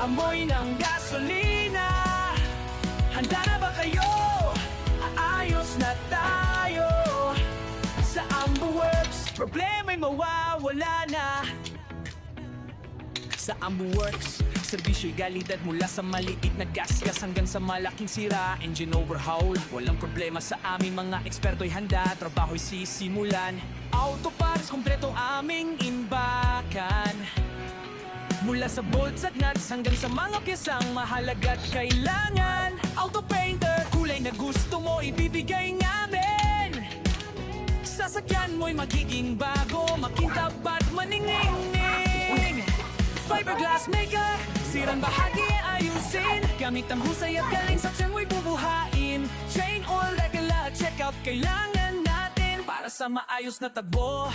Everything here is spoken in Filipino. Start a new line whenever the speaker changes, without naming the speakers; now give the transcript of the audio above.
amoy ng gasolina. Handa na ba kayo? Ayos na tayo sa AmbuWorks, problema'y mawawala na. Sa AmbuWorks, servisyo'y galidad mula sa maliit na gasgas hanggang sa malaking sira. Engine overhaul, walang problema sa aming mga eksperto'y handa, trabaho'y sisimulan. Auto parts, kompleto aming imbakan. Mula sa bolts at nuts hanggang sa mga piyesang mahalaga at kailangan. Auto painter, kulay na gusto mo ibibigay namin. Sasakyan mo'y magiging bago, makintab at maningning. Fiberglass maker, sirang bahagi ayusin. Gamit ang husay at galing sa tiyan mo'y bubuhain. Chain oil, regula, check out, kailangan natin para sa maayos na tagbo.